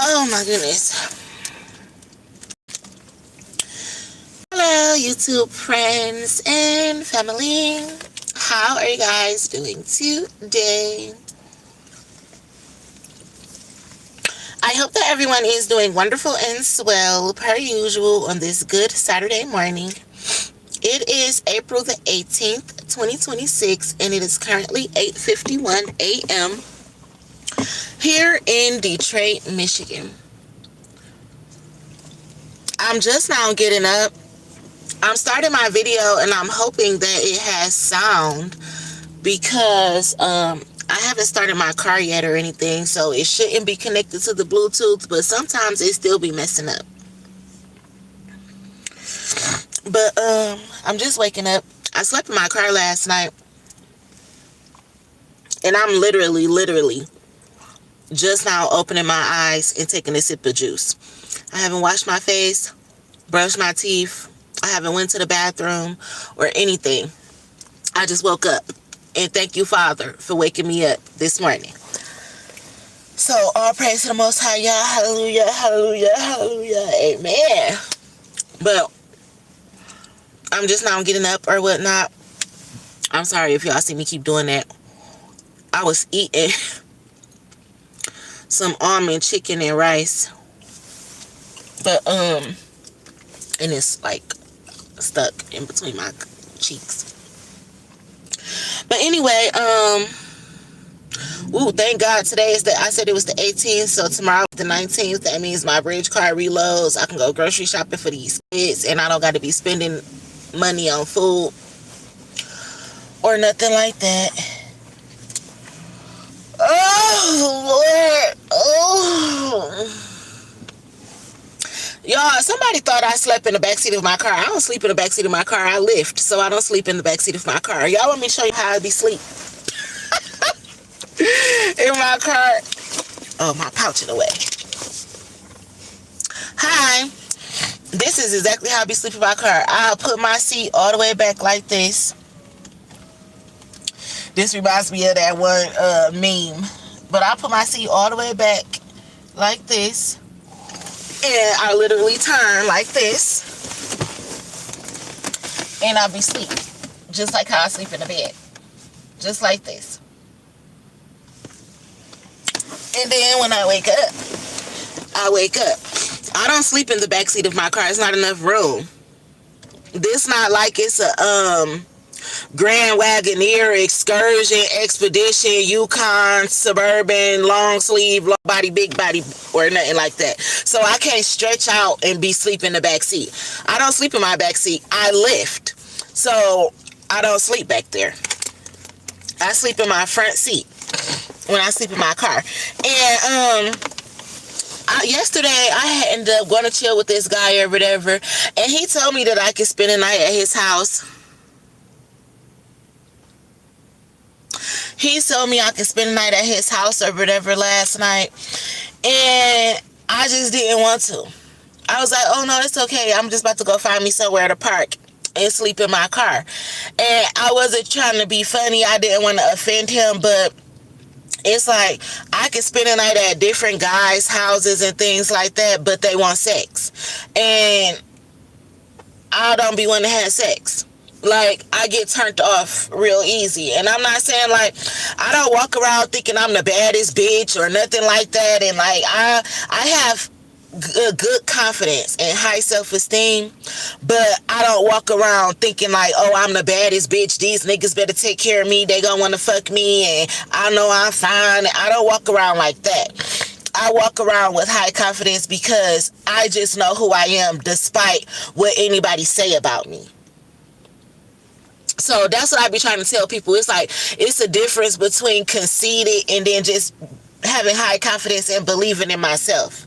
Oh my goodness. Hello, YouTube friends and family. How are you guys doing today? I hope that everyone is doing wonderful and swell per usual on this good Saturday morning. It is April the 18th, 2026, and it is currently 8:51 a.m. here in Detroit, Michigan. I'm just now getting up. I'm starting my video and I'm hoping that it has sound because I haven't started my car yet or anything, so it shouldn't be connected to the Bluetooth, but sometimes it still be messing up. But I'm just waking up. I slept in my car last night and I'm literally just now opening my eyes and taking a sip of juice. I haven't washed my face, brushed my teeth. I haven't went to the bathroom or anything. I just woke up. And thank you, Father, for waking me up this morning. So, all praise to the Most High, Yah. Hallelujah, hallelujah, hallelujah, amen. But I'm just now getting up or whatnot. I'm sorry if y'all see me keep doing that. I was eating some almond chicken and rice. But, and it's like stuck in between my cheeks. But anyway, thank God today is I said it was the 18th, so tomorrow the 19th. That means my bridge card reloads. I can go grocery shopping for these kids, and I don't got to be spending money on food or nothing like that. Oh, Lord. Oh. Y'all, somebody thought I slept in the backseat of my car. I don't sleep in the backseat of my car. I lift, so I don't sleep in the backseat of my car. Y'all want me to show you how I be sleep? In my car. Oh, my pouch in the way. Hi. This is exactly how I be sleeping in my car. I'll put my seat all the way back like this. This reminds me of that one meme. But I'll put my seat all the way back like this. And I literally turn like this. And I'll be asleep. Just like how I sleep in the bed. Just like this. And then when I wake up, I don't sleep in the backseat of my car. It's not enough room. This not like it's a Grand Wagoneer, Excursion, Expedition, Yukon, Suburban, long sleeve, low body, big body, or nothing like that. So I can't stretch out and be sleeping in the back seat. I don't sleep in my back seat. I lift. So I don't sleep back there. I sleep in my front seat when I sleep in my car. And yesterday I ended up going to chill with this guy or whatever, and he told me that I could spend the night at his house. He told me I could spend the night at his house or whatever last night. And I just didn't want to. I was like, oh no, it's okay. I'm just about to go find me somewhere to park and sleep in my car. And I wasn't trying to be funny. I didn't want to offend him, but it's like I could spend the night at different guys' houses and things like that, but they want sex. And I don't be wanting to have sex. Like, I get turned off real easy. And I'm not saying, like, I don't walk around thinking I'm the baddest bitch or nothing like that. And, like, I have good confidence and high self-esteem. But I don't walk around thinking, like, oh, I'm the baddest bitch. These niggas better take care of me. They gonna want to fuck me. And I know I'm fine. I don't walk around like that. I walk around with high confidence because I just know who I am despite what anybody say about me. So that's what I be trying to tell people. It's like, it's a difference between conceited and then just having high confidence and believing in myself.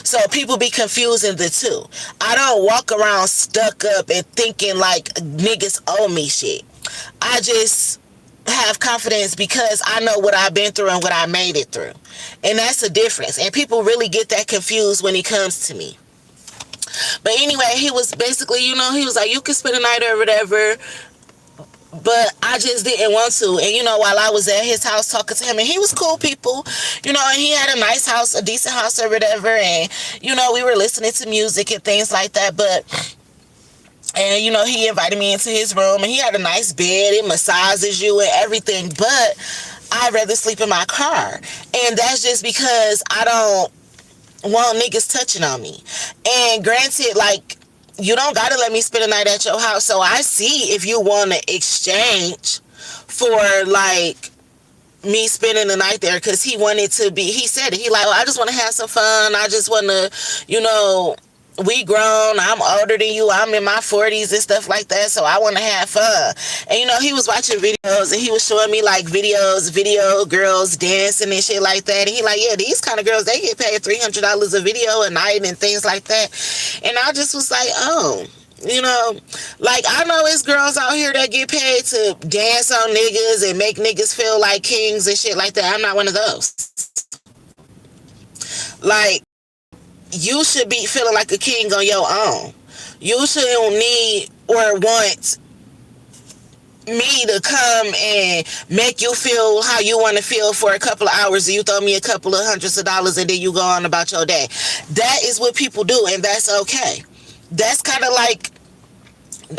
So people be confusing the two. I don't walk around stuck up and thinking like niggas owe me shit. I just have confidence because I know what I've been through and what I made it through. And that's the difference. And people really get that confused when it comes to me. But anyway, he was basically, he was like, you can spend the night or whatever. but I just didn't want to. And while I was at his house talking to him, and he was cool people, and he had a nice house, a decent house or whatever, and we were listening to music and things like that. And he invited me into his room, and he had a nice bed. It massages you and everything, but I'd rather sleep in my car. And that's just because I don't want niggas touching on me. And granted, like, you don't gotta let me spend a night at your house. So I see if you want to exchange for, like, me spending the night there, because he wanted to be, he said it. He like, well, I just want to have some fun. I just want to, we grown. I'm older than you. I'm in my 40s and stuff like that. So I want to have fun. And, he was watching videos, and he was showing me, like, video girls dancing and shit like that. And he like, yeah, these kind of girls, they get paid $300 a video a night and things like that. And I just was like, oh, like, I know it's girls out here that get paid to dance on niggas and make niggas feel like kings and shit like that. I'm not one of those. Like, you should be feeling like a king on your own. You shouldn't need or want me to come and make you feel how you want to feel for a couple of hours, and you throw me a couple of hundreds of dollars and then you go on about your day. That is what people do, and that's okay. That's kind of like,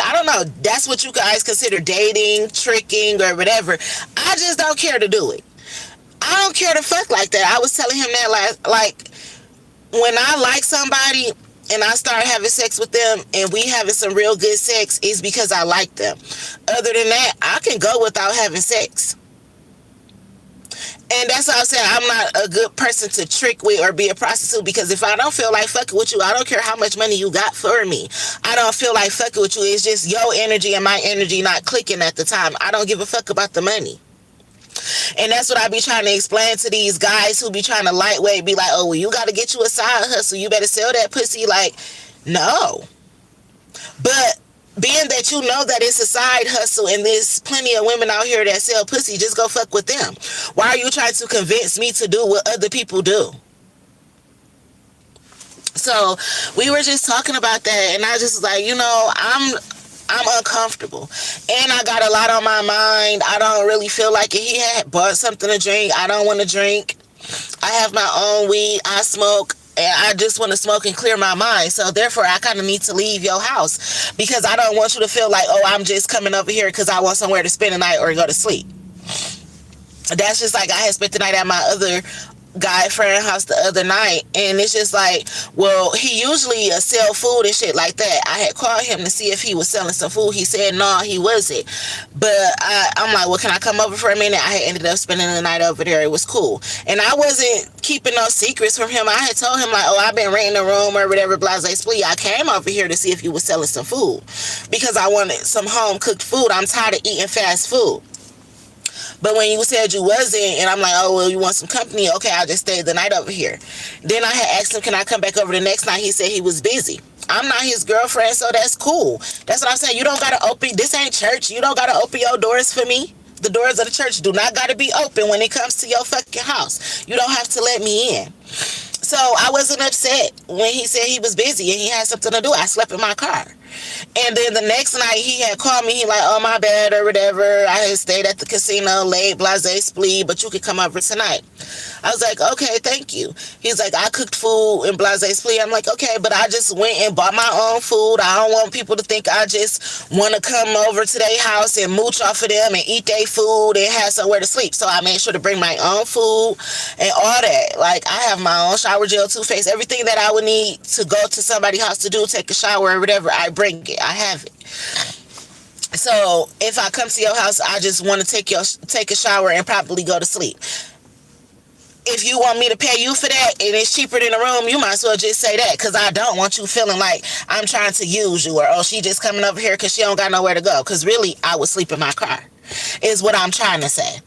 I don't know, that's what you guys consider dating, tricking, or whatever. I just don't care to do it. I don't care to fuck like that. I was telling him that, like, when I like somebody and I start having sex with them and we having some real good sex, is because I like them. Other than that, I can go without having sex. And that's what I'm saying. I'm not a good person to trick with or be a prostitute, because if I don't feel like fucking with you, I don't care how much money you got for me. I don't feel like fucking with you. It's just your energy and my energy not clicking at the time. I don't give a fuck about the money. And that's what I be trying to explain to these guys who be trying to lightweight, be like, oh, well, you got to get you a side hustle. You better sell that pussy. Like, no. But being that you know that it's a side hustle and there's plenty of women out here that sell pussy, just go fuck with them. Why are you trying to convince me to do what other people do? So we were just talking about that, and I just was like, I'm uncomfortable, and I got a lot on my mind. I don't really feel like it. He had bought something to drink. I don't want to drink. I have my own weed. I smoke, and I just want to smoke and clear my mind. So therefore, I kind of need to leave your house, because I don't want you to feel like, oh, I'm just coming over here because I want somewhere to spend the night or go to sleep. That's just like I had spent the night at my other guy friend house the other night, and it's just like, well, he usually sell food and shit like that. I had called him to see if he was selling some food. He said no, he wasn't. But I'm like, well, can I come over for a minute? I had ended up spending the night over there. It was cool, and I wasn't keeping no secrets from him. I had told him, like, oh, I've been renting a room or whatever, blase splee. I came over here to see if you was selling some food, because I wanted some home cooked food. I'm tired of eating fast food. But when you said you wasn't, and I'm like, oh, well, you want some company? Okay, I'll just stay the night over here. Then I had asked him, can I come back over the next night? He said he was busy. I'm not his girlfriend, so that's cool. That's what I'm saying. You don't got to open, this ain't church. You don't got to open your doors for me. The doors of the church do not got to be open when it comes to your fucking house. You don't have to let me in. So I wasn't upset when he said he was busy and he had something to do. I slept in my car. And then the next night he had called me. He like, oh, my bad or whatever. I had stayed at the casino late, blase splee, but you could come over tonight. I was like, okay, thank you. He's like, I cooked food and blase splee. I'm like, okay, but I just went and bought my own food. I don't want people to think I just want to come over to their house and mooch off of them and eat their food and have somewhere to sleep. So I made sure to bring my own food and all that. Like, I have my own shower gel, toothpaste, everything that I would need to go to somebody's house to do, take a shower or whatever, I bring it. I have it. So if I come to your house, I just want to take a shower and probably go to sleep. If you want me to pay you for that and it's cheaper than a room, you might as well just say that, because I don't want you feeling like I'm trying to use you, or oh, she just coming over here because she don't got nowhere to go, because really I would sleep in my car, is what I'm trying to say.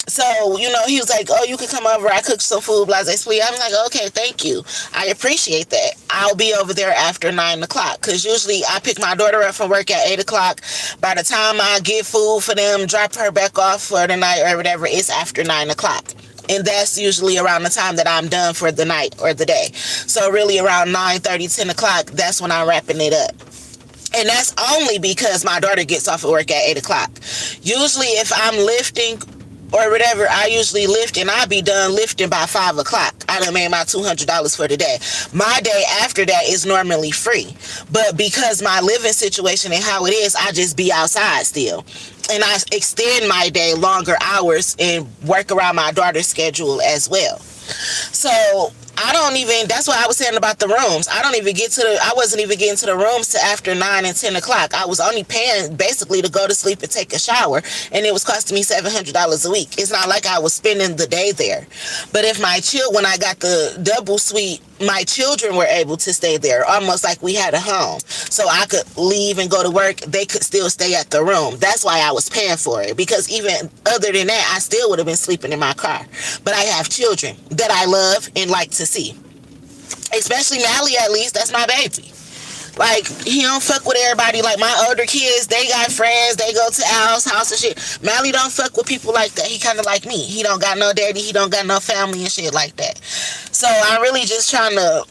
So, he was like, oh, you can come over, I cooked some food, blase splee. I'm like, okay, thank you, I appreciate that. I'll be over there after 9 o'clock, because usually I pick my daughter up from work at 8 o'clock. By the time I get food for them, drop her back off for the night or whatever, it's after 9 o'clock. And that's usually around the time that I'm done for the night or the day. So really around 9:30, 10 o'clock, that's when I'm wrapping it up. And that's only because my daughter gets off of work at 8 o'clock. Usually if I'm lifting or whatever, I usually lift and I be done lifting by 5 o'clock. I done made my $200 for the day. My day after that is normally free. But because my living situation and how it is, I just be outside still. And I extend my day longer hours and work around my daughter's schedule as well. So I don't even, that's what I was saying about the rooms. I wasn't even getting to the rooms till after 9 and 10 o'clock. I was only paying basically to go to sleep and take a shower, and it was costing me $700 a week. It's not like I was spending the day there. But if when I got the double suite, my children were able to stay there, almost like we had a home. So I could leave and go to work. They could still stay at the room. That's why I was paying for it, because even other than that, I still would have been sleeping in my car. But I have children that I love and like to see. Especially Mally, at least. That's my baby. Like, he don't fuck with everybody. Like, my older kids, they got friends. They go to Al's house and shit. Mally don't fuck with people like that. He kind of like me. He don't got no daddy. He don't got no family and shit like that. So, I'm really just trying to...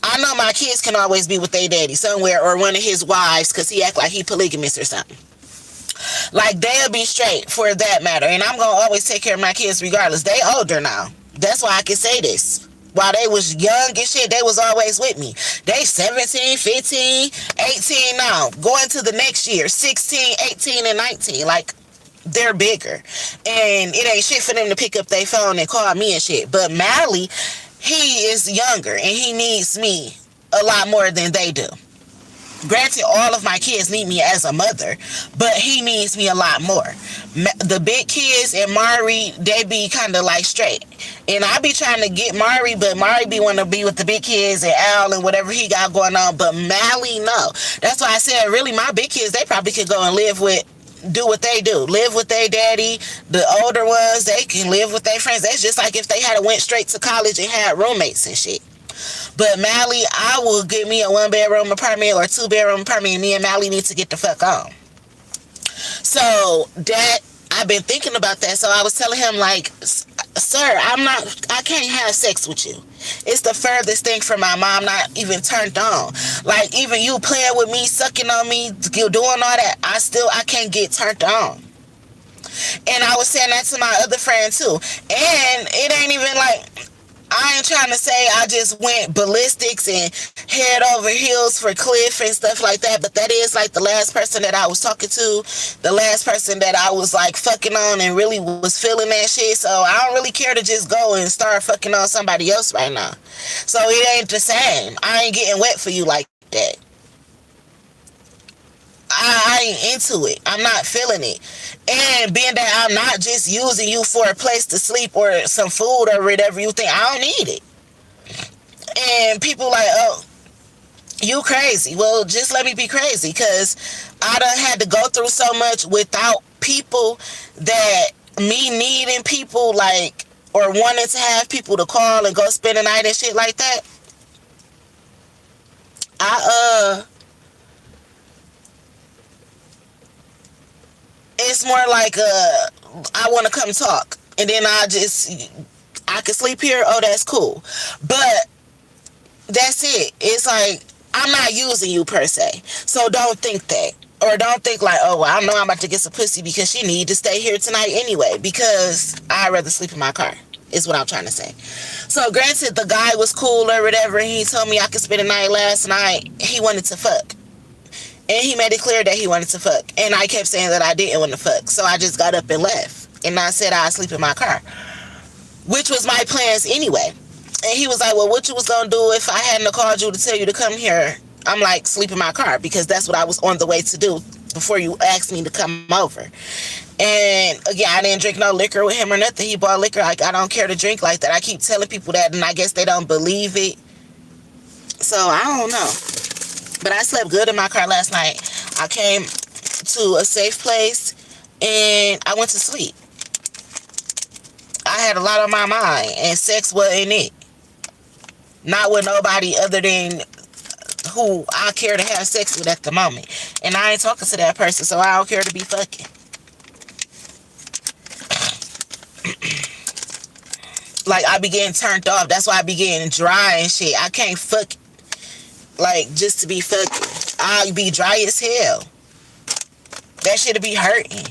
I know my kids can always be with their daddy somewhere, or one of his wives, because he act like he polygamous or something. Like, they'll be straight for that matter. And I'm going to always take care of my kids regardless. They older now. That's why I can say this. While they was young and shit, they was always with me. They 17, 15, 18 now. Going to the next year, 16, 18, and 19. Like, they're bigger. And it ain't shit for them to pick up their phone and call me and shit. But Mally, he is younger, and he needs me a lot more than they do. Granted, all of my kids need me as a mother, but he needs me a lot more. The big kids and Mari, they be kind of like straight. And I be trying to get Mari, but Mari be want to be with the big kids and Al and whatever he got going on. But Mally, no. That's why I said, really, my big kids, they probably could go and do what they do. Live with their daddy. The older ones, they can live with their friends. That's just like if they had went straight to college and had roommates and shit. But Mally, I will get me a 1-bedroom apartment or 2-bedroom apartment, and me and Mally need to get the fuck on. So that, I've been thinking about that. So I was telling him, like, sir, I can't have sex with you. It's the furthest thing from my mom not even turned on. Like, even you playing with me, sucking on me, doing all that, I can't get turned on. And I was saying that to my other friend too. And it ain't even like, I ain't trying to say I just went ballistics and head over heels for Cliff and stuff like that, but that is like the last person that I was talking to, the last person that I was like fucking on and really was feeling that shit. So I don't really care to just go and start fucking on somebody else right now. So it ain't the same. I ain't getting wet for you like that. I ain't into it. I'm not feeling it. And being that I'm not just using you for a place to sleep or some food or whatever you think, I don't need it. And people like, oh, you crazy. Well, just let me be crazy, because I done had to go through so much without people, that me needing people, like, or wanting to have people to call and go spend the night and shit like that. It's more like I want to come talk, and then I can sleep here. Oh, that's cool. But that's it. It's like, I'm not using you per se. So don't think that. Or don't think like, oh, well, I know I'm about to get some pussy because she need to stay here tonight anyway, because I'd rather sleep in my car, is what I'm trying to say. So granted, the guy was cool or whatever, and he told me I could spend the night last night. He wanted to fuck. And he made it clear that he wanted to fuck. And I kept saying that I didn't want to fuck. So I just got up and left. And I said I'd sleep in my car, which was my plans anyway. And he was like, well, what you was going to do if I hadn't called you to tell you to come here? I'm like, sleep in my car, because that's what I was on the way to do before you asked me to come over. And again, I didn't drink no liquor with him or nothing. He bought liquor. Like, I don't care to drink like that. I keep telling people that, and I guess they don't believe it. So I don't know. But I slept good in my car last night. I came to a safe place and I went to sleep. I had a lot on my mind, and sex wasn't it. Not with nobody other than who I care to have sex with at the moment. And I ain't talking to that person, so I don't care to be fucking. Like, I be getting turned off. That's why I be getting dry and shit. I can't fuck Like, just to be fucking. I'll be dry as hell. That shit'll be hurting.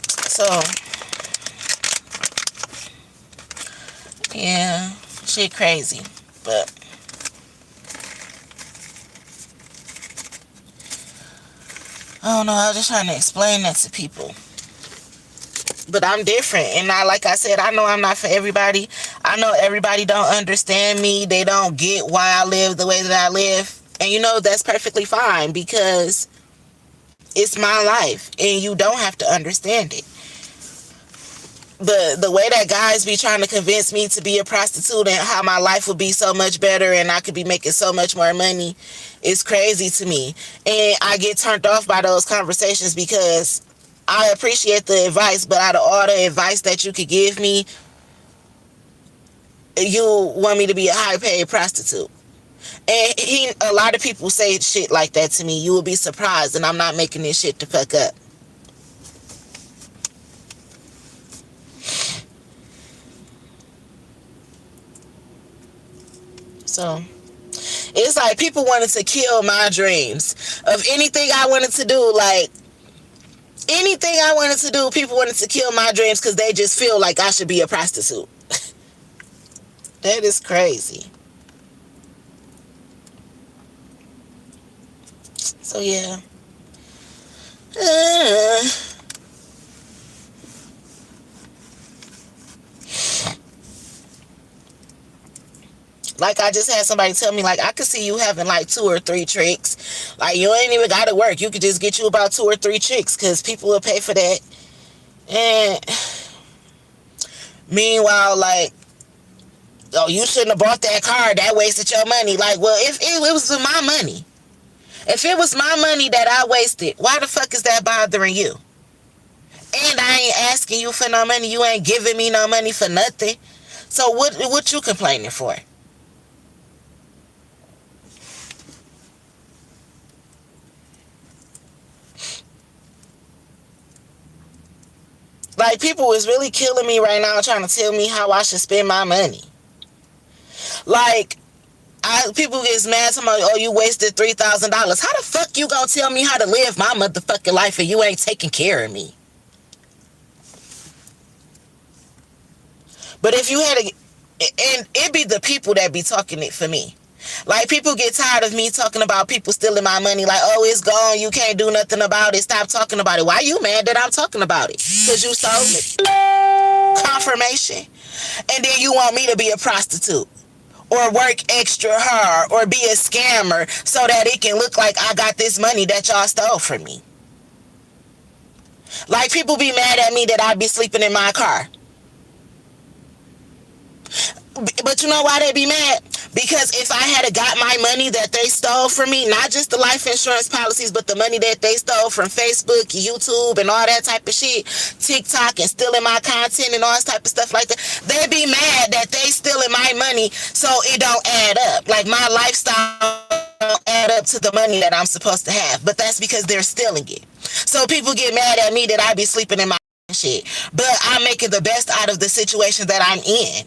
So, yeah, shit crazy. But I don't know, I was just trying to explain that to people. But I'm different, and like I said, I know I'm not for everybody. I know everybody don't understand me. They don't get why I live the way that I live. And that's perfectly fine, because it's my life and you don't have to understand it. But the way that guys be trying to convince me to be a prostitute and how my life would be so much better and I could be making so much more money is crazy to me. And I get turned off by those conversations, because I appreciate the advice, but out of all the advice that you could give me, you want me to be a high-paid prostitute. And a lot of people say shit like that to me. You will be surprised, and I'm not making this shit the fuck up. So, it's like people wanted to kill my dreams of anything I wanted to do. Like, anything I wanted to do, people wanted to kill my dreams because they just feel like I should be a prostitute. That is crazy. So, yeah. Like, I just had somebody tell me, like, I could see you having like 2 or 3 tricks. Like, you ain't even gotta work. You could just get you about 2 or 3 chicks, because people will pay for that. And meanwhile, like, oh, you shouldn't have bought that car. That wasted your money. Like, well, if it was my money. If it was my money that I wasted, why the fuck is that bothering you? And I ain't asking you for no money. You ain't giving me no money for nothing. So what you complaining for? Like, people is really killing me right now trying to tell me how I should spend my money. Like, people get mad to me, oh, you wasted $3,000. How the fuck you gonna tell me how to live my motherfucking life and you ain't taking care of me? But if you had and it be the people that be talking it for me. Like, people get tired of me talking about people stealing my money. Like, oh, it's gone. You can't do nothing about it. Stop talking about it. Why you mad that I'm talking about it? Because you stole it. Confirmation. And then you want me to be a prostitute or work extra hard or be a scammer so that it can look like I got this money that y'all stole from me. Like, people be mad at me that I be sleeping in my car. But you know why they be mad? Because if I had got my money that they stole from me, not just the life insurance policies, but the money that they stole from Facebook, YouTube, and all that type of shit, TikTok, and stealing my content and all this type of stuff like that, they be mad that they stealing my money so it don't add up. Like, my lifestyle don't add up to the money that I'm supposed to have. But that's because they're stealing it. So people get mad at me that I be sleeping in my shit. But I'm making the best out of the situation that I'm in.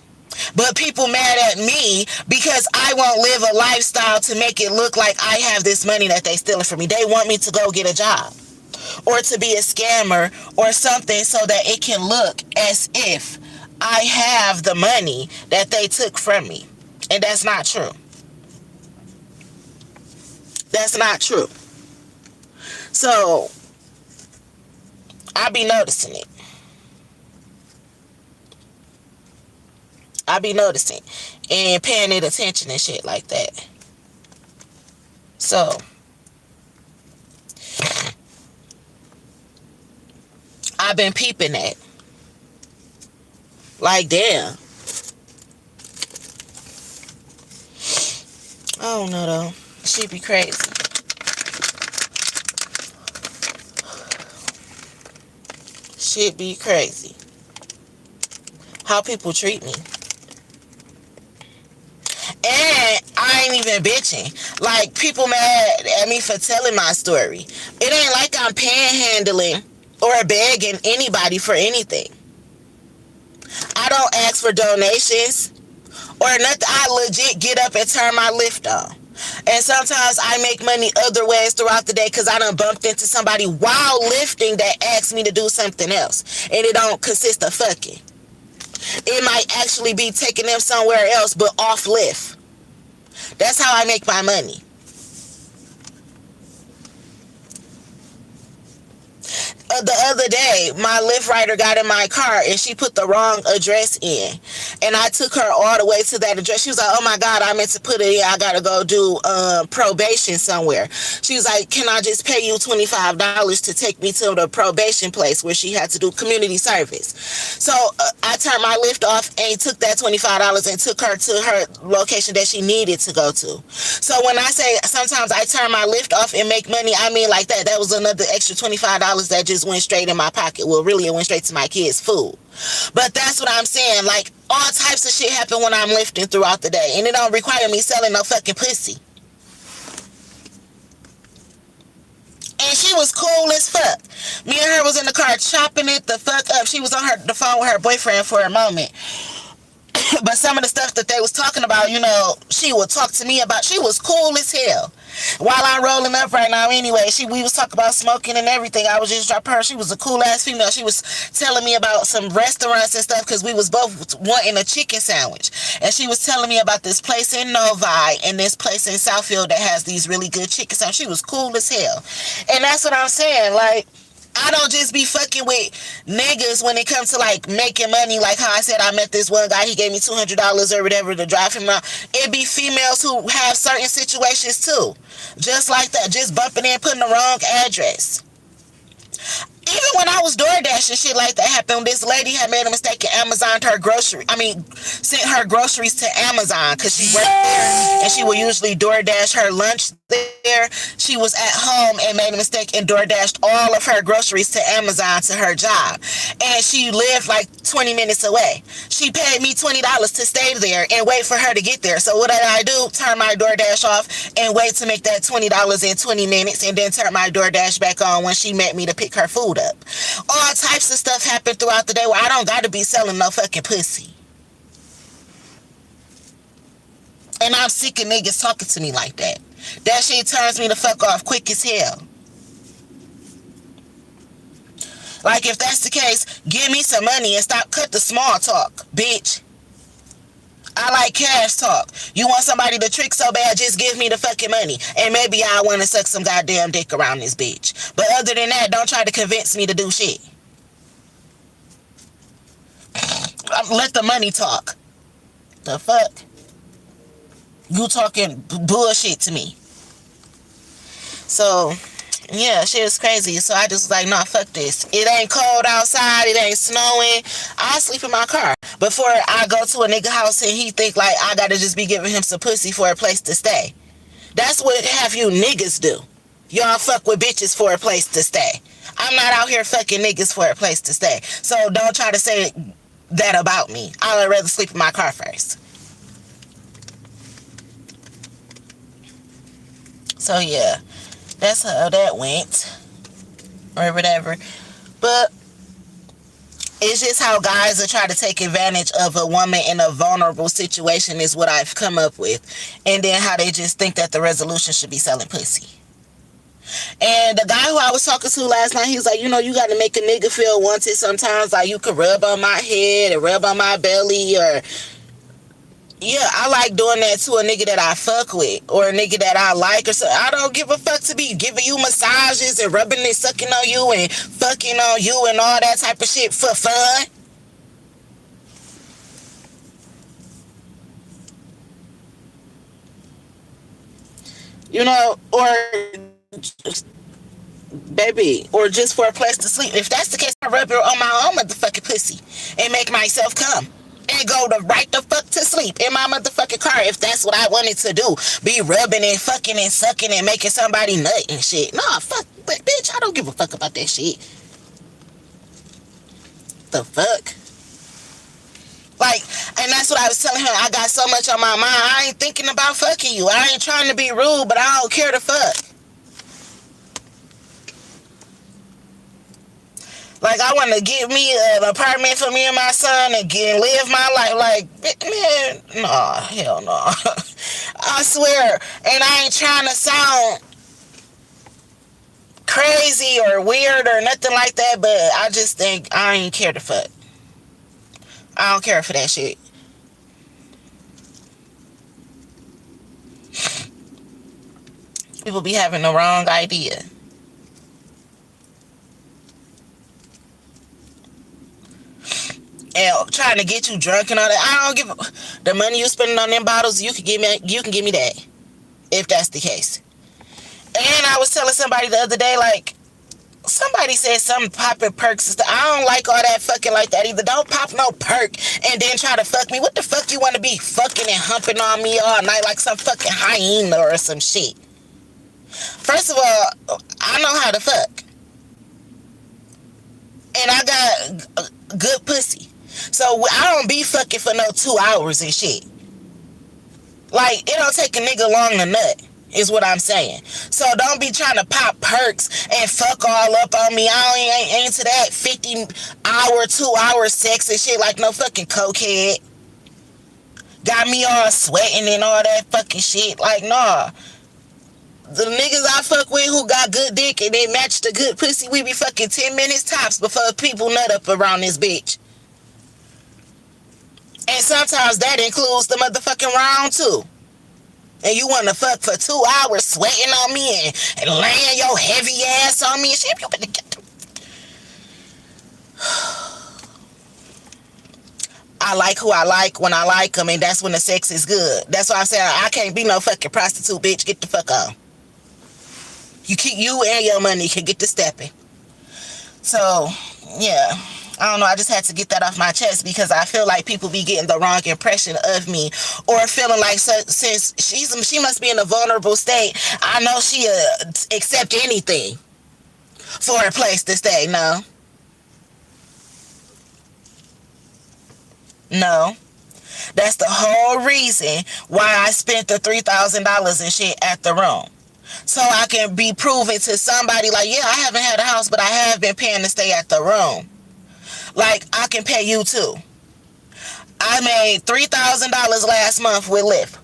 But people mad at me because I won't live a lifestyle to make it look like I have this money that they stealing from me. They want me to go get a job or to be a scammer or something so that it can look as if I have the money that they took from me. And that's not true. That's not true. So I be noticing it. I be noticing and paying it attention and shit like that. So I've been peeping that. Like, damn. I don't know though. Shit be crazy. Shit be crazy. How people treat me. And I ain't even bitching. Like, people mad at me for telling my story. It ain't like I'm panhandling or begging anybody for anything. I don't ask for donations or nothing. I legit get up and turn my lift on. And sometimes I make money other ways throughout the day because I done bumped into somebody while lifting that asked me to do something else. And it don't consist of fucking. It might actually be taking them somewhere else, but off lift. That's how I make my money. The other day, my Lyft rider got in my car and she put the wrong address in. And I took her all the way to that address. She was like, oh my God, I meant to put it in. I got to go do probation somewhere. She was like, can I just pay you $25 to take me to the probation place where she had to do community service? So I turned my Lyft off and took that $25 and took her to her location that she needed to go to. So when I say sometimes I turn my Lyft off and make money, I mean like that. That was another extra $25 that just went straight in my pocket. Well, really, it went straight to my kids' food. But that's what I'm saying. Like, all types of shit happen when I'm lifting throughout the day. And it don't require me selling no fucking pussy. And she was cool as fuck. Me and her was in the car chopping it the fuck up. She was on the phone with her boyfriend for a moment. But some of the stuff that they was talking about, you know, she would talk to me about. She was cool as hell. While I'm rolling up right now anyway, we was talking about smoking and everything. I was just dropping her. She was a cool ass female. She was telling me about some restaurants and stuff because we was both wanting a chicken sandwich. And she was telling me about this place in Novi and this place in Southfield that has these really good chicken sandwiches. She was cool as hell. And that's what I'm saying. Like, I don't just be fucking with niggas when it comes to like making money. Like how I said, I met this one guy, he gave me $200 or whatever to drive him around. It be females who have certain situations too. Just like that, just bumping in, putting the wrong address. Even when I was DoorDash and shit like that happened, this lady had made a mistake and sent her groceries to Amazon because she worked there and she would usually DoorDash her lunch there. She was at home and made a mistake and DoorDashed all of her groceries to Amazon to her job. And she lived like 20 minutes away. She paid me $20 to stay there and wait for her to get there. So what did I do? Turn my DoorDash off and wait to make that $20 in 20 minutes and then turn my DoorDash back on when she met me to pick her food up. All types of stuff happen throughout the day where I don't gotta be selling no fucking pussy. And I'm sick of niggas talking to me like that. That shit turns me the fuck off quick as hell. Like, if that's the case, give me some money and cut the small talk, bitch. I like cash talk. You want somebody to trick so bad, just give me the fucking money. And maybe I want to suck some goddamn dick around this bitch. But other than that, don't try to convince me to do shit. Let the money talk. The fuck? You talking bullshit to me. So, yeah, shit is crazy. So I just was like, nah, fuck this. It ain't cold outside. It ain't snowing. I sleep in my car. Before I go to a nigga house and he think like I gotta just be giving him some pussy for a place to stay. That's what half you niggas do. Y'all fuck with bitches for a place to stay. I'm not out here fucking niggas for a place to stay. So don't try to say that about me. I would rather sleep in my car first. So yeah, that's how that went. Or whatever. But it's just how guys are trying to take advantage of a woman in a vulnerable situation is what I've come up with. And then how they just think that the resolution should be selling pussy. And the guy who I was talking to last night, he was like, you know, you got to make a nigga feel wanted sometimes. Like, you could rub on my head or rub on my belly or... Yeah, I like doing that to a nigga that I fuck with or a nigga that I like or so. I don't give a fuck to be giving you massages and rubbing and sucking on you and fucking on you and all that type of shit for fun. You know, or baby, or just for a place to sleep. If that's the case, I rub it on my own motherfucking pussy and make myself come. And go to right the fuck to sleep in my motherfucking car if that's what I wanted to do. Be rubbing and fucking and sucking and making somebody nut and shit. Nah, fuck, but bitch, I don't give a fuck about that shit. The fuck? Like, and that's what I was telling her. I got so much on my mind. I ain't thinking about fucking you. I ain't trying to be rude, but I don't care to fuck. Like, I want to get me an apartment for me and my son and live my life. Like, man, no, hell no. I swear. And I ain't trying to sound crazy or weird or nothing like that, but I just think I ain't care to fuck. I don't care for that shit. People be having the wrong idea. And trying to get you drunk and all that. I don't give the money you spending on them bottles. You can give me that, if that's the case. And I was telling somebody the other day, like, somebody said something popping perks and stuff. I don't like all that fucking like that either. Don't pop no perk and then try to fuck me. What the fuck you want to be fucking and humping on me all night like some fucking hyena or some shit? First of all, I know how to fuck. And I got good pussy. So I don't be fucking for no 2 hours and shit. Like, it don't take a nigga long to nut, is what I'm saying. So don't be trying to pop perks and fuck all up on me. I ain't into that 50-hour, 2-hour sex and shit like no fucking cokehead. Got me all sweating and all that fucking shit. Like, nah. The niggas I fuck with who got good dick and they match the good pussy, we be fucking 10 minutes tops before people nut up around this bitch. And sometimes that includes the motherfucking round too. And you want to fuck for 2 hours sweating on me and laying your heavy ass on me and shit. You better get the... I like who I like when I like them, and that's when the sex is good. That's why I'm saying I can't be no fucking prostitute, bitch. Get the fuck on. You and your money can get to stepping. So, yeah. I don't know, I just had to get that off my chest because I feel like people be getting the wrong impression of me or feeling like since she must be in a vulnerable state, I know she'll accept anything for a place to stay. No. That's the whole reason why I spent the $3,000 and shit at the room. So I can be proven to somebody like, yeah, I haven't had a house, but I have been paying to stay at the room. Like, I can pay you too. I made $3,000 last month with Lyft.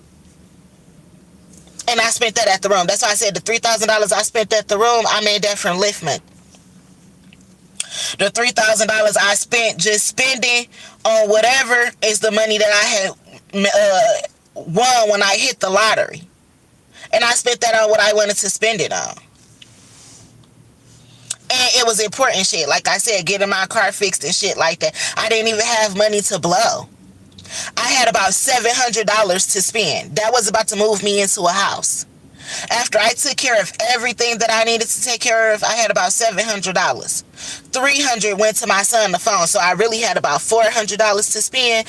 And I spent that at the room. That's why I said the $3,000 I spent at the room, I made that from Lyft money. The $3,000 I spent just spending on whatever is the money that I had won when I hit the lottery. And I spent that on what I wanted to spend it on. And it was important shit. Like I said, getting my car fixed and shit like that. I didn't even have money to blow. I had about $700 to spend. That was about to move me into a house. After I took care of everything that I needed to take care of, I had about $700. $300 went to my son the phone. So I really had about $400 to spend.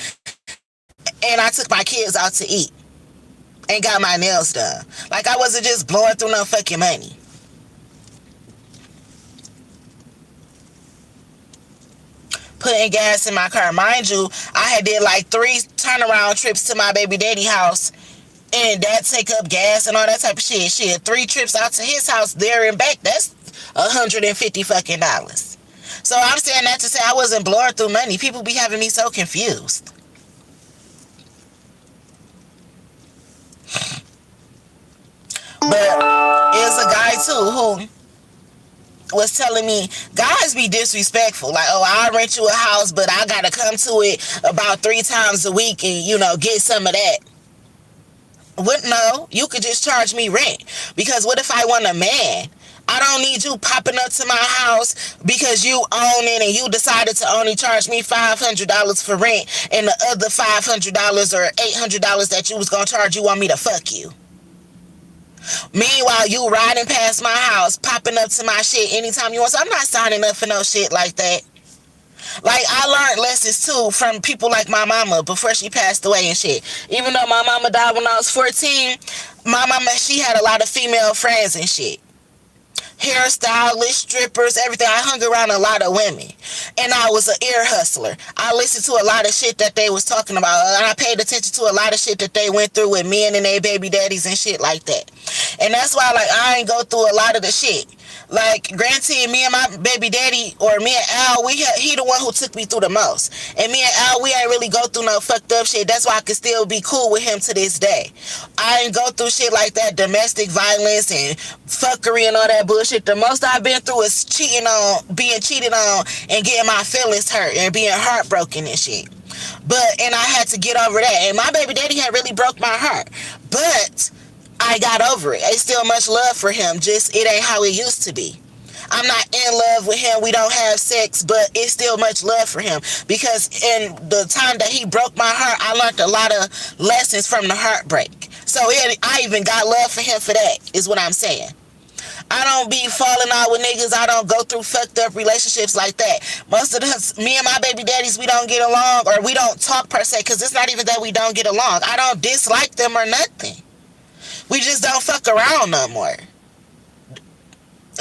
And I took my kids out to eat. And got my nails done. Like, I wasn't just blowing through no fucking money. Putting gas in my car. Mind you, I had did like 3 turnaround trips to my baby daddy house. And that take up gas and all that type of shit. Shit, 3 trips out to his house there and back. That's $150 fucking dollars. So I'm saying that to say I wasn't blowing through money. People be having me so confused. But there's a guy too who was telling me guys be disrespectful. Like, oh, I'll rent you a house, but I gotta come to it about 3 times a week and, get some of that. What? No, you could just charge me rent. Because what if I want a man? I don't need you popping up to my house because you own it and you decided to only charge me $500 for rent, and the other $500 or $800 that you was gonna charge, you want me to fuck you. Meanwhile, you riding past my house, popping up to my shit anytime you want. So I'm not signing up for no shit like that. Like, I learned lessons too from people like my mama before she passed away and shit. Even though my mama died when I was 14, my mama, she had a lot of female friends and shit. Hairstylists, strippers, everything. I hung around a lot of women. And I was an ear hustler. I listened to a lot of shit that they was talking about. And I paid attention to a lot of shit that they went through with men and their baby daddies and shit like that. And that's why, like, I ain't go through a lot of the shit. Like, granted, me and my baby daddy, or me and Al, he the one who took me through the most. And me and Al, we ain't really go through no fucked up shit. That's why I can still be cool with him to this day. I ain't go through shit like that, domestic violence and fuckery and all that bullshit. The most I've been through is being cheated on and getting my feelings hurt and being heartbroken and shit. And I had to get over that. And my baby daddy had really broke my heart. But I got over it. It's still much love for him. Just, it ain't how it used to be. I'm not in love with him. We don't have sex, but it's still much love for him. Because in the time that he broke my heart, I learned a lot of lessons from the heartbreak. So I even got love for him for that, is what I'm saying. I don't be falling out with niggas. I don't go through fucked up relationships like that. Most of us, me and my baby daddies, we don't get along, or we don't talk per se, because it's not even that we don't get along. I don't dislike them or nothing. We just don't fuck around no more.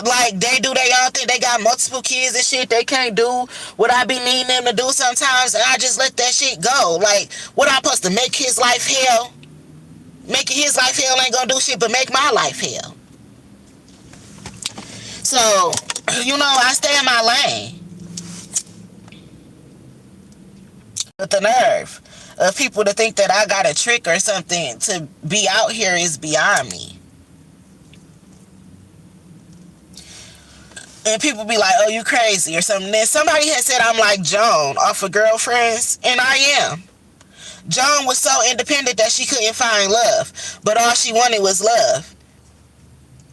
Like, they do their own thing. They got multiple kids and shit. They can't do what I be needing them to do sometimes, and I just let that shit go. Like, what I'm supposed to make his life hell? Making his life hell ain't gonna do shit but make my life hell. So, I stay in my lane. But the nerve of people to think that I got a trick or something to be out here is beyond me. And people be like, oh, you crazy or something. Then somebody had said I'm like Joan off of Girlfriends, and I am. Joan was so independent that she couldn't find love, but all she wanted was love.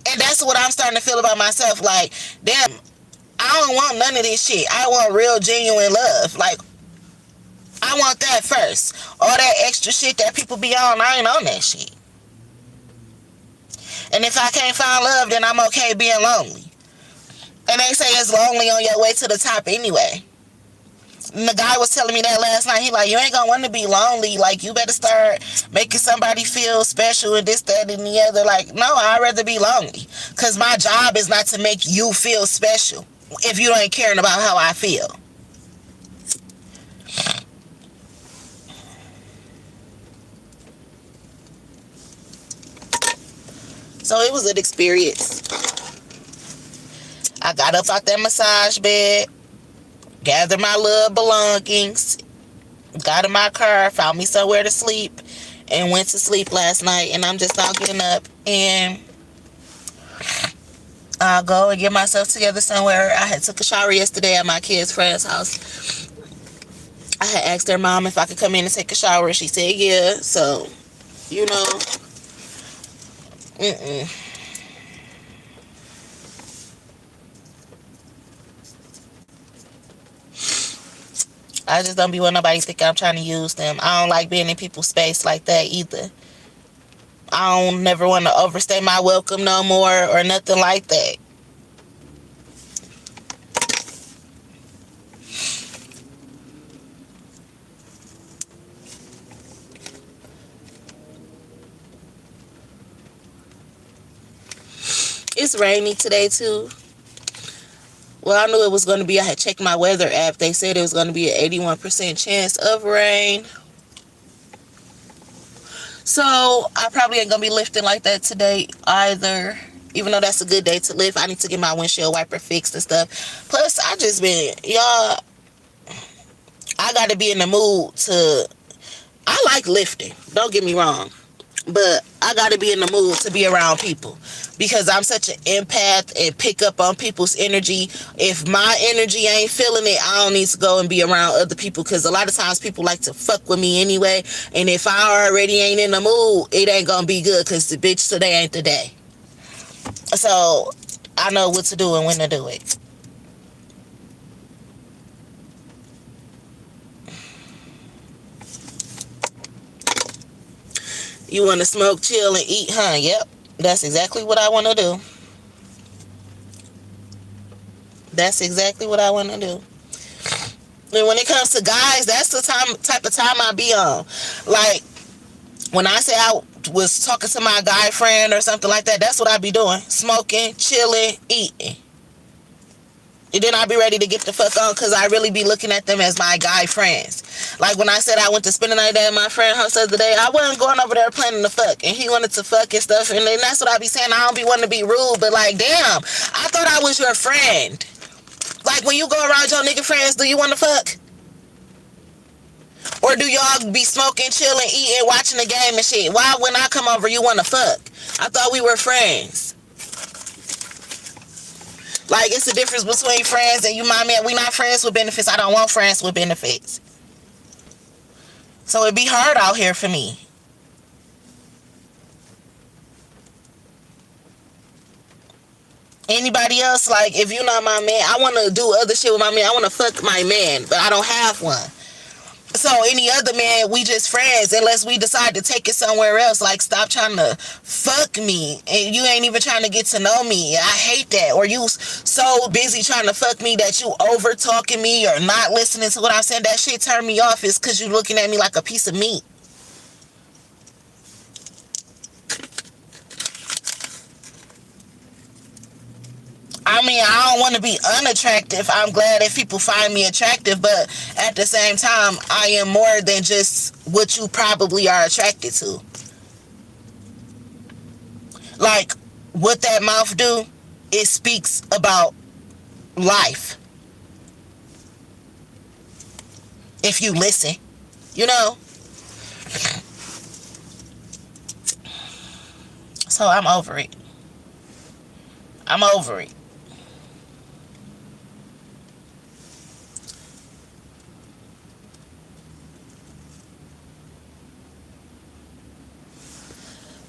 And that's what I'm starting to feel about myself. Like, damn, I don't want none of this shit. I want real, genuine love. Like, I want that first. All that extra shit that people be on, I ain't on that shit. And if I can't find love, then I'm okay being lonely. And they say it's lonely on your way to the top anyway. And the guy was telling me that last night. He like, you ain't gonna want to be lonely. Like, you better start making somebody feel special and this, that, and the other. Like, no, I'd rather be lonely. Because my job is not to make you feel special if you ain't caring about how I feel. So it was an experience. I got up out that massage bed, gathered my little belongings, got in my car, found me somewhere to sleep, and went to sleep last night. And I'm just now getting up, and I'll go and get myself together somewhere. I had took a shower yesterday at my kid's friend's house. I had asked their mom if I could come in and take a shower. She said yeah. So, I just don't be want nobody think I'm trying to use them. I don't like being in people's space like that either. I don't never want to overstay my welcome no more or nothing like that. It's rainy today too. Well, I knew it was going to be. I had checked my weather app. They said it was going to be an 81% chance of rain. So, I probably ain't going to be lifting like that today either. Even though that's a good day to lift. I need to get my windshield wiper fixed and stuff. Plus, I just been, y'all, I got to be in the mood to, I like lifting. Don't get me wrong. But I got to be in the mood to be around people. Because I'm such an empath and pick up on people's energy. If my energy ain't feeling it, I don't need to go and be around other people. Because a lot of times people like to fuck with me anyway. And if I already ain't in the mood, it ain't going to be good. Because the bitch today ain't the day. So I know what to do and when to do it. You want to smoke, chill, and eat, huh? Yep. That's exactly what I want to do. That's exactly what I want to do. And when it comes to guys, that's the type of time I be on. Like, when I say I was talking to my guy friend or something like that, that's what I be doing. Smoking, chilling, eating. And then I be ready to get the fuck on because I really be looking at them as my guy friends. Like when I said I went to spend the night at my friend's house the other day, I wasn't going over there planning to fuck. And he wanted to fuck and stuff. And then that's what I be saying. I don't be wanting to be rude. But like, damn, I thought I was your friend. Like when you go around your nigga friends, do you want to fuck? Or do y'all be smoking, chilling, eating, watching the game and shit? Why when I come over you want to fuck? I thought we were friends. Like, it's the difference between friends and you, my man. We not friends with benefits. I don't want friends with benefits. So it'd be hard out here for me. Anybody else, like, if you're not my man, I want to do other shit with my man. I want to fuck my man, but I don't have one. So any other man, we just friends unless we decide to take it somewhere else. Like, stop trying to fuck me and you ain't even trying to get to know me. I hate that. Or you so busy trying to fuck me that you over talking me or not listening to what I'm saying. That shit turn me off. Is because you looking at me like a piece of meat. I mean, I don't want to be unattractive. I'm glad if people find me attractive, but at the same time, I am more than just what you probably are attracted to. Like, what that mouth do, it speaks about life. If you listen, you know? So I'm over it. I'm over it.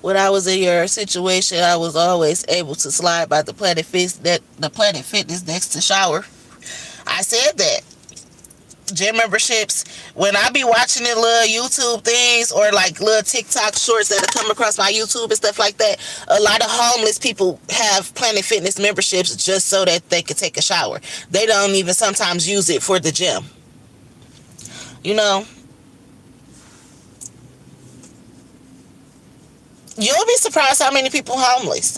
When I was in your situation, I was always able to slide by the Planet Fitness next to shower. I said that. Gym memberships, when I be watching the little YouTube things or like little TikTok shorts that come across my YouTube and stuff like that, a lot of homeless people have Planet Fitness memberships just so that they can take a shower. They don't even sometimes use it for the gym. You know? You'll be surprised how many people homeless.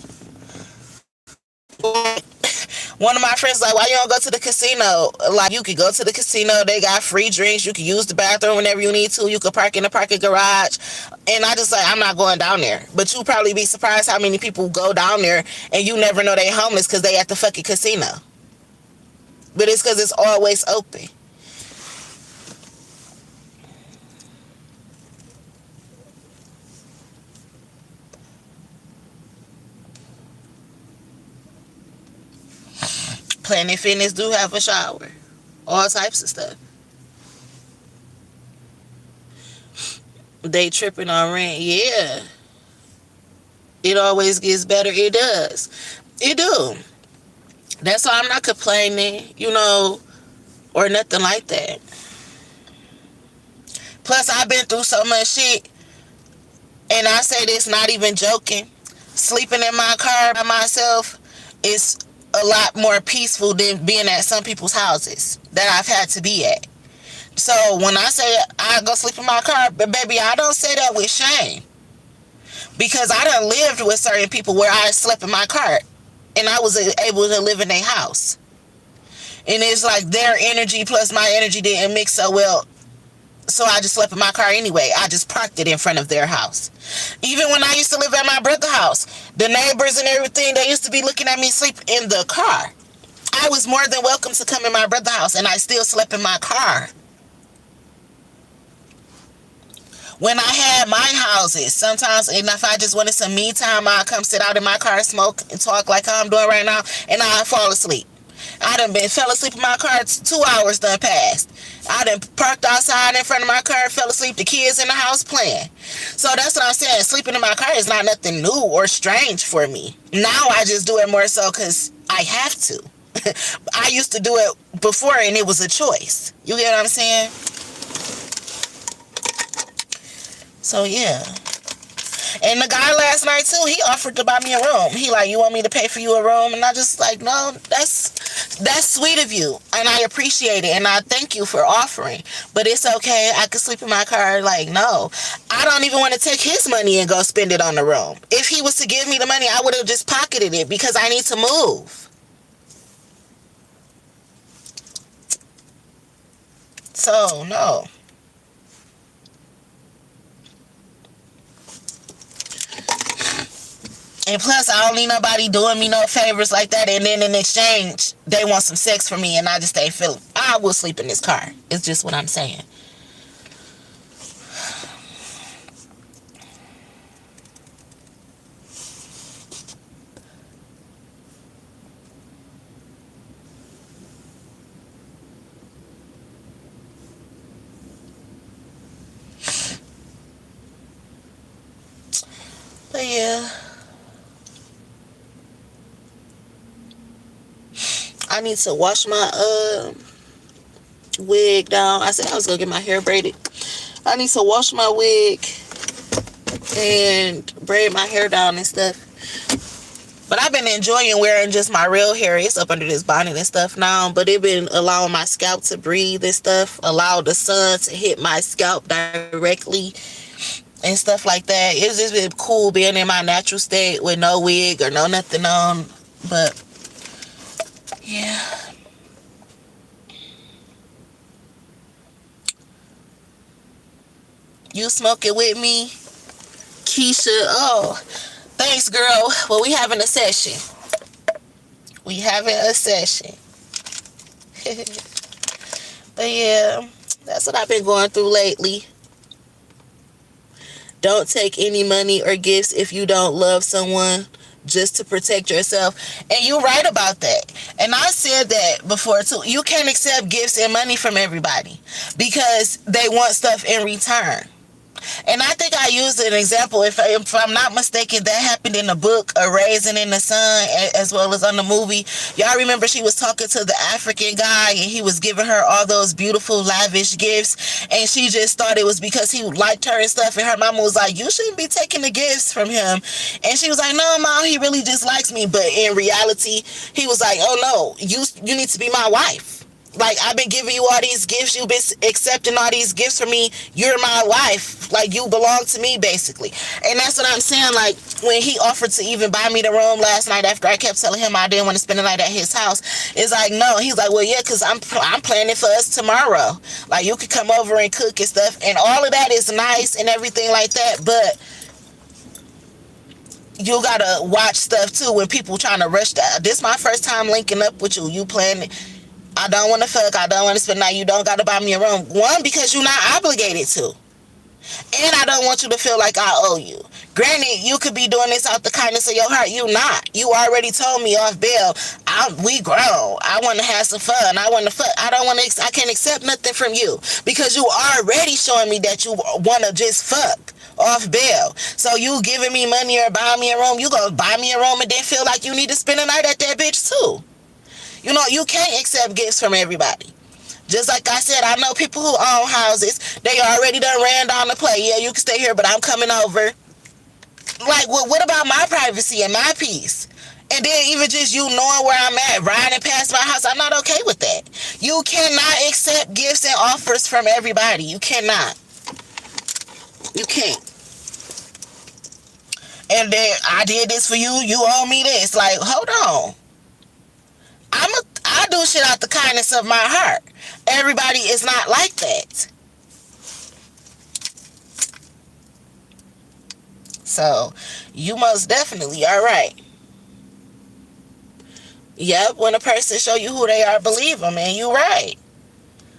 One of my friends like, why you don't go to the casino? Like, you could go to the casino. They got free drinks. You can use the bathroom whenever you need to. You could park in the parking garage. And I just like, I'm not going down there. But you'll probably be surprised how many people go down there and you never know they homeless because they at the fucking casino. But it's because it's always open. Planet Fitness do have a shower. All types of stuff. They tripping on rent. Yeah. It always gets better. It does. It do. That's why I'm not complaining, you know, or nothing like that. Plus, I've been through so much shit. And I say this not even joking. Sleeping in my car by myself is a lot more peaceful than being at some people's houses that I've had to be at. So when I say I go sleep in my car, but baby, I don't say that with shame. Because I done lived with certain people where I slept in my car and I was able to live in their house. And it's like their energy plus my energy didn't mix so well. So I just slept in my car anyway. I just parked it in front of their house. Even when I used to live at my brother's house, the neighbors and everything, they used to be looking at me sleep in the car. I was more than welcome to come in my brother's house, and I still slept in my car. When I had my houses, sometimes, and if I just wanted some me time, I'd come sit out in my car, smoke, and talk like I'm doing right now, and I'd fall asleep. I done fell asleep in my car, 2 hours done passed. I done parked outside in front of my car, fell asleep, the kids in the house playing. So that's what I'm saying. Sleeping in my car is not nothing new or strange for me. Now I just do it more so because I have to. I used to do it before and it was a choice. You get what I'm saying? So yeah. And the guy last night too, he offered to buy me a room. He like, you want me to pay for you a room? And I just like, no, that's sweet of you. And I appreciate it. And I thank you for offering. But it's okay. I could sleep in my car. Like, no. I don't even want to take his money and go spend it on the room. If he was to give me the money, I would have just pocketed it because I need to move. So, no. And plus, I don't need nobody doing me no favors like that. And then in exchange, they want some sex from me and I just ain't feeling. I will sleep in this car. It's just what I'm saying. But yeah. I need to wash my wig down. I said I was gonna get my hair braided. I need to wash my wig and braid my hair down and stuff. But I've been enjoying wearing just my real hair. It's up under this bonnet and stuff now. But it been allowing my scalp to breathe and stuff. Allow the sun to hit my scalp directly and stuff like that. It's just been cool being in my natural state with no wig or no nothing on. But yeah. You smoking with me, Keisha? Oh, thanks, girl. Well, we having a session. We having a session. But yeah, that's what I've been going through lately. Don't take any money or gifts if you don't love someone, just to protect yourself. And you're right about that. And I said that before too. You can't accept gifts and money from everybody because they want stuff in return. And I think I used an example, if I'm not mistaken, that happened in the book A Raisin in the Sun, as well as on the movie. Y'all remember she was talking to the African guy and he was giving her all those beautiful lavish gifts, and she just thought it was because he liked her and stuff, and her mama was like, you shouldn't be taking the gifts from him. And she was like, no, mom, he really just likes me. But in reality, he was like, oh no, you need to be my wife. Like, I've been giving you all these gifts. You've been accepting all these gifts from me. You're my wife. Like, you belong to me, basically. And that's what I'm saying. Like, when he offered to even buy me the room last night after I kept telling him I didn't want to spend the night at his house, it's like, no. He's like, well, yeah, because I'm planning for us tomorrow. Like, you could come over and cook and stuff. And all of that is nice and everything like that. But you got to watch stuff, too, when people trying to rush that. This is my first time linking up with you. You planning. I don't want to fuck. I don't want to spend the night. You don't got to buy me a room. One, because you're not obligated to. And I don't want you to feel like I owe you. Granted, you could be doing this out the kindness of your heart. You not. You already told me off bail. We grown. I want to have some fun. I want to fuck. I can't accept nothing from you because you already showing me that you want to just fuck off bail. So you giving me money or buying me a room, you gonna buy me a room and then feel like you need to spend a night at that bitch too. You know, you can't accept gifts from everybody. Just like I said, I know people who own houses. They already done ran down the play. Yeah, you can stay here, but I'm coming over. Like, what about my privacy and my peace? And then even just you knowing where I'm at, riding past my house, I'm not okay with that. You cannot accept gifts and offers from everybody. You cannot. You can't. And then I did this for you. You owe me this. Like, hold on. I do shit out the kindness of my heart. Everybody is not like that. So, you most definitely are right. Yep, when a person show you who they are, believe them, and you right.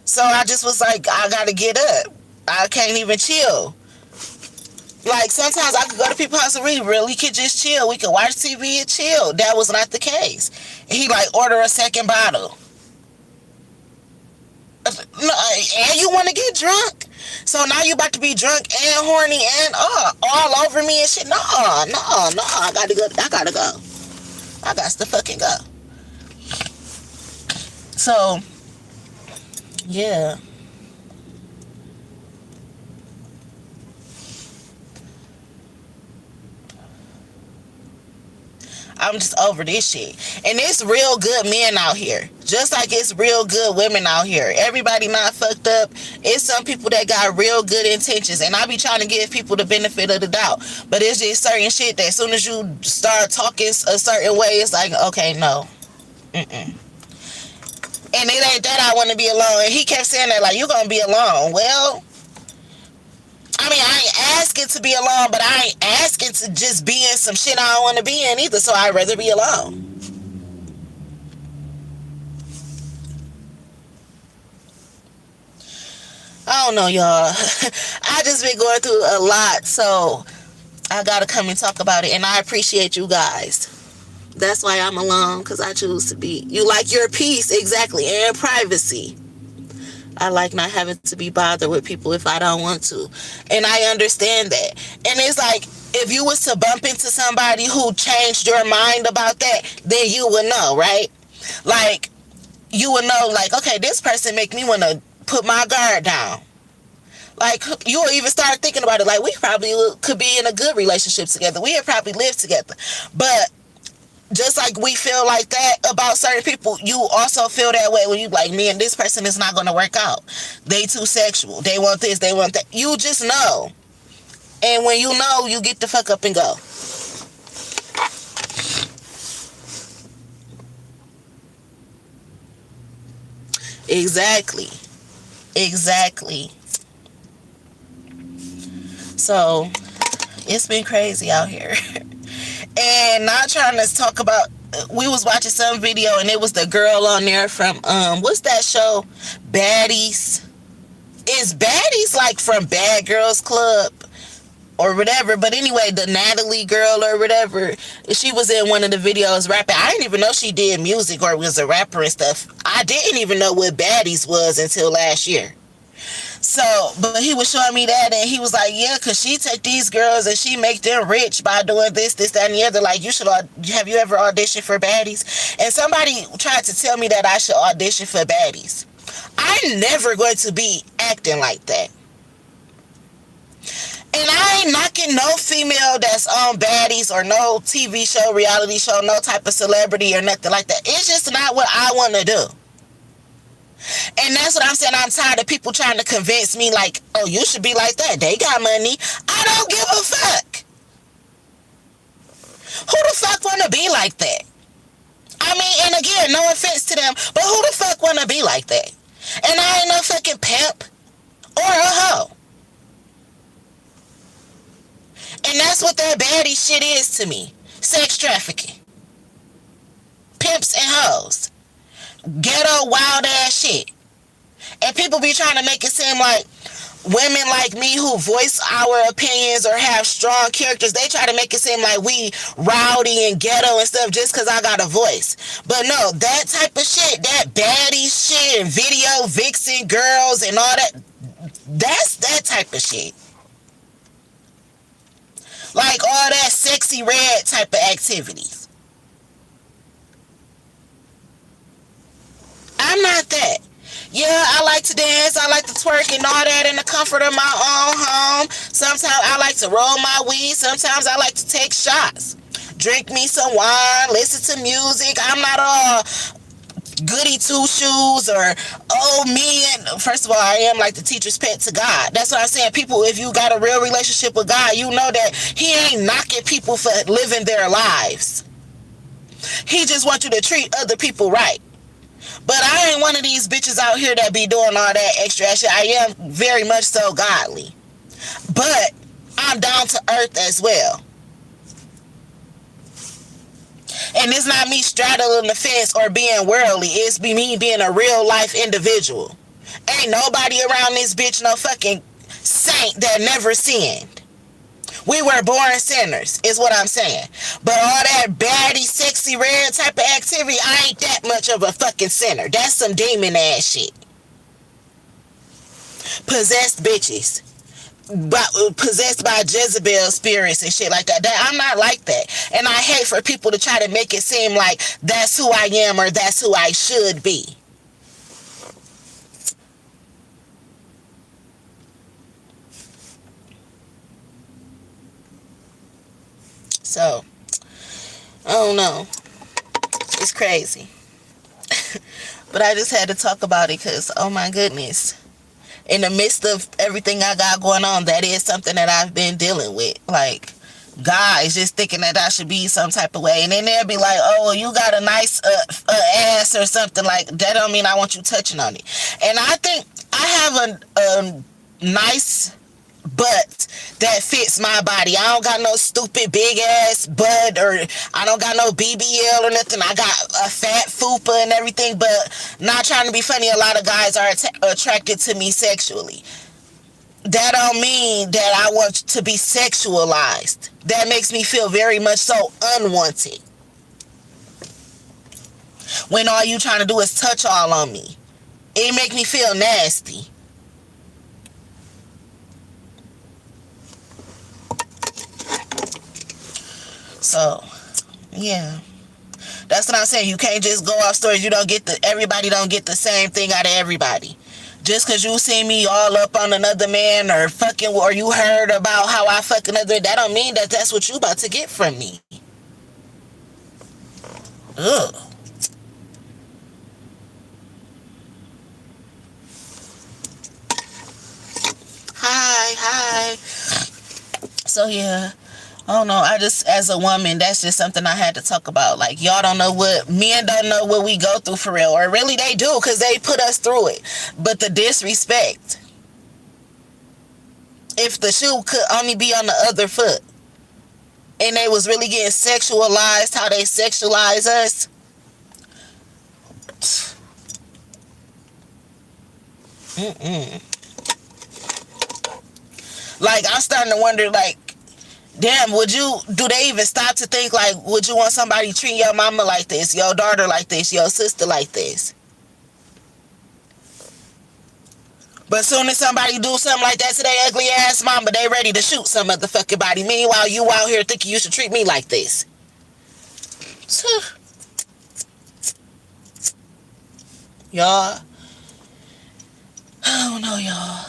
So I just was like, I gotta get up. I can't even chill. Like, sometimes I could go to people's house and we really could just chill. We could watch TV and chill. That was not the case. He, like, order a second bottle. No, and you want to get drunk? So now you about to be drunk and horny and all over me and shit? No, I gotta go. I got to fucking go. So, yeah. I'm just over this shit. And it's real good men out here. Just like it's real good women out here. Everybody not fucked up. It's some people that got real good intentions. And I be trying to give people the benefit of the doubt. But it's just certain shit that as soon as you start talking a certain way, it's like, okay, no. And it ain't that I want to be alone. And he kept saying that, like, you gonna be alone. Well, I mean, I ain't asking to be alone, but I ain't asking to just be in some shit I don't want to be in either, so I'd rather be alone. I don't know, y'all. I just been going through a lot, so I gotta come and talk about it, and I appreciate you guys. That's why I'm alone, because I choose to be. You like your peace, exactly, and privacy. I like not having to be bothered with people if I don't want to. And I understand that. And it's like, if you was to bump into somebody who changed your mind about that, then you would know, right? Like, you would know, like, okay, this person make me want to put my guard down. Like, you will even start thinking about it, like, we probably could be in a good relationship together. We had probably lived together. But just like we feel like that about certain people, you also feel that way when you like, me and this person is not going to work out. They too sexual. They want this, they want that. You just know. And when you know, you get the fuck up and go. Exactly. Exactly. So, it's been crazy out here. And not trying to talk about, we was watching some video and it was the girl on there from what's that show, Baddies? Is Baddies like from Bad Girls Club or whatever? But anyway, the Natalie girl or whatever, she was in one of the videos rapping. I didn't even know she did music or was a rapper and stuff. I didn't even know what Baddies was until last year. So, but he was showing me that, and he was like, yeah, because she take these girls and she make them rich by doing this, that, and the other. Like, have you ever auditioned for Baddies? And somebody tried to tell me that I should audition for Baddies. I'm never going to be acting like that. And I ain't knocking no female that's on Baddies or no TV show, reality show, no type of celebrity or nothing like that. It's just not what I want to do. And that's what I'm saying. I'm tired of people trying to convince me like, oh, you should be like that. They got money. I don't give a fuck. Who the fuck want to be like that? I mean, and again, no offense to them, but who the fuck want to be like that? And I ain't no fucking pimp or a hoe. And that's what that baddie shit is to me. Sex trafficking. Pimps and hoes. Ghetto wild ass shit. And people be trying to make it seem like women like me who voice our opinions or have strong characters, they try to make it seem like we rowdy and ghetto and stuff just because I got a voice. But no, that type of shit, that baddie shit and video vixen girls and all that, that's that type of shit. Like all that sexy red type of activities. I'm not that. Yeah, I like to dance, I like to twerk and all that in the comfort of my own home. Sometimes I like to roll my weed. Sometimes I like to take shots. Drink me some wine, listen to music. I'm not all goody two-shoes or, oh, me. And first of all, I am like the teacher's pet to God. That's what I'm saying. People, if you got a real relationship with God, you know that he ain't knocking people for living their lives. He just wants you to treat other people right. But I ain't one of these bitches out here that be doing all that extra shit. I am very much so godly. But I'm down to earth as well. And it's not me straddling the fence or being worldly. It's me being a real life individual. Ain't nobody around this bitch no fucking saint that never sinned. We were born sinners, is what I'm saying. But all that baddie, sexy, red type of activity, I ain't that much of a fucking sinner. That's some demon ass shit. Possessed bitches. Possessed by Jezebel spirits and shit like that. I'm not like that. And I hate for people to try to make it seem like that's who I am or that's who I should be. So, I don't know. It's crazy. But I just had to talk about it because, oh my goodness. In the midst of everything I got going on, that is something that I've been dealing with. Like, guys just thinking that I should be some type of way, and then they'll be like, oh, well, you got a nice ass or something. Like that don't mean I want you touching on it. And I think I have a nice butt that fits my body. I don't got no stupid big ass butt, or I don't got no BBL or nothing. I got a fat fupa and everything. But not trying to be funny, a lot of guys are attracted to me sexually. That don't mean that I want to be sexualized. That makes me feel very much so unwanted, when all you trying to do is touch all on me. It make me feel nasty. So yeah, that's what I'm saying. You can't just go off stories. You don't get everybody don't get the same thing out of everybody. Just because you see me all up on another man, or fucking, or you heard about how I fuck another, that don't mean that that's what you about to get from me. Ugh. Hi. So yeah, I don't know. I just, as a woman, that's just something I had to talk about. Like, y'all don't know men don't know what we go through for real. Or really they do, because they put us through it. But the disrespect. If the shoe could only be on the other foot, and they was really getting sexualized how they sexualize us. Like, I'm starting to wonder, like, damn, do they even stop to think, like, would you want somebody treating your mama like this, your daughter like this, your sister like this? But soon as somebody do something like that to their ugly ass mama, they ready to shoot some motherfucking body. Meanwhile, you out here thinking you should treat me like this. Y'all, I don't know, y'all.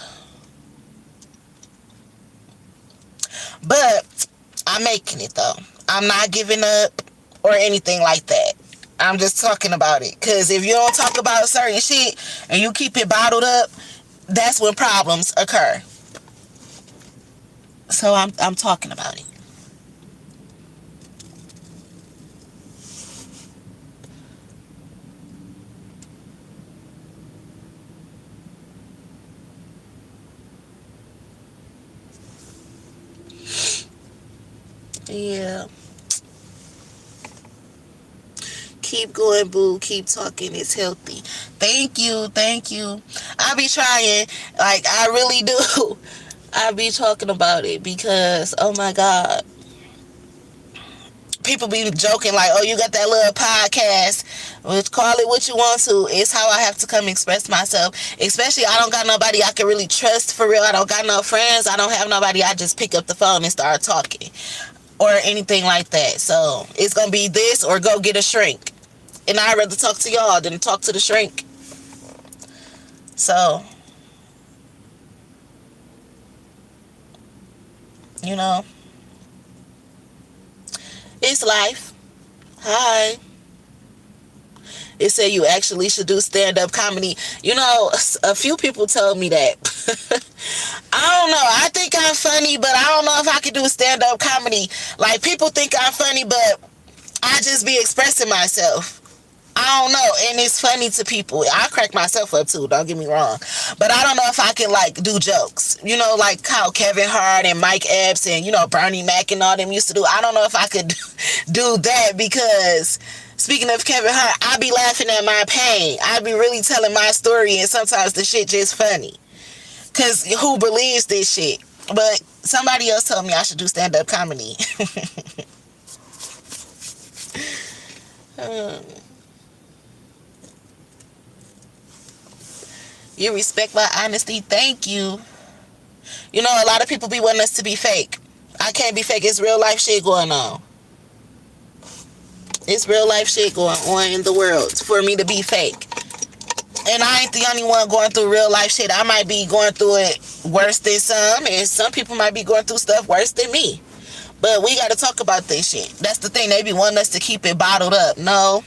But I'm making it, though. I'm not giving up or anything like that. I'm just talking about it. Because if you don't talk about certain shit and you keep it bottled up, that's when problems occur. So I'm talking about it. Yeah. Keep going, boo. Keep talking. It's healthy. Thank you. I be trying. Like, I really do. I be talking about it because, oh my God. People be joking like, oh, you got that little podcast. Which, call it what you want to. It's how I have to come express myself. Especially, I don't got nobody I can really trust for real. I don't got no friends. I don't have nobody. I just pick up the phone and start talking. Or anything like that. So, it's going to be this or go get a shrink. And I'd rather talk to y'all than talk to the shrink. So, you know, it's life. Hi. It said you actually should do stand-up comedy. You know, a few people told me that. I don't know. I think I'm funny, but I don't know if I could do stand-up comedy. Like, people think I'm funny, but I just be expressing myself. I don't know, and it's funny to people. I crack myself up too, don't get me wrong. But I don't know if I can, like, do jokes. You know, like how Kevin Hart and Mike Epps and, you know, Bernie Mac and all them used to do. I don't know if I could do that because, speaking of Kevin Hart, I be laughing at my pain. I be really telling my story, and sometimes the shit just funny. Because who believes this shit? But somebody else told me I should do stand-up comedy. You respect my honesty. Thank you. You know, a lot of people be wanting us to be fake. I can't be fake. It's real life shit going on. It's real life shit going on in the world for me to be fake. And I ain't the only one going through real life shit. I might be going through it worse than some, and some people might be going through stuff worse than me. But we got to talk about this shit. That's the thing. They be wanting us to keep it bottled up. No.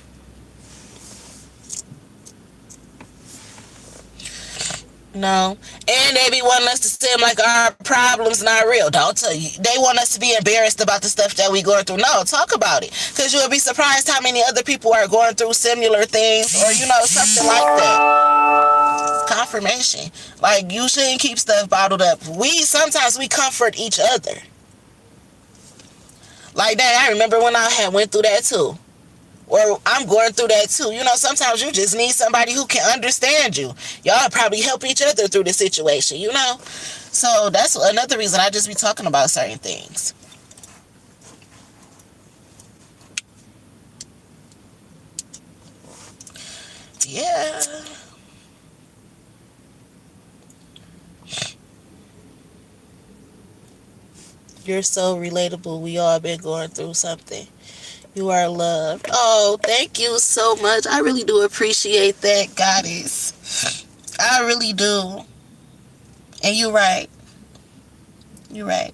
No. And they be wanting us to seem like our problems not real. Don't tell you. They want us to be embarrassed about the stuff that we going through. No, talk about it. Because you'll be surprised how many other people are going through similar things or, something like that. Confirmation. Like, you shouldn't keep stuff bottled up. Sometimes we comfort each other. Like, dang, I remember when I had went through that too. Or I'm going through that too. Sometimes you just need somebody who can understand you. Y'all probably help each other through the situation. So that's another reason I just be talking about certain things. Yeah. You're so relatable. We all been going through something. You are loved. Oh, thank you so much. I really do appreciate that, goddess. I really do. And you're right. You're right.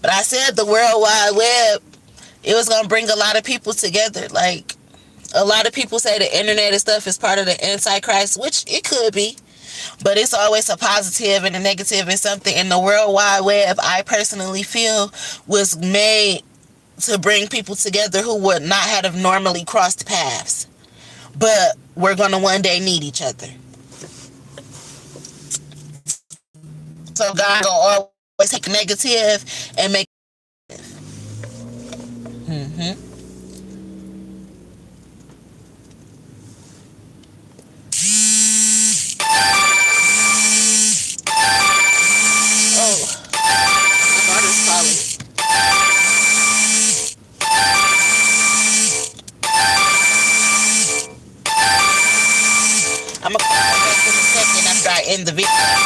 But I said the World Wide Web, it was going to bring a lot of people together. Like, a lot of people say the internet and stuff is part of the Antichrist, which it could be. But it's always a positive and a negative and something. And the World Wide Web, I personally feel, was made to bring people together who would not have normally crossed paths. But we're going to one day need each other. So God will always take negative and make it. Mm-hmm. Oh, my daughter's calling. I'm going to call her back in a second after I end the video.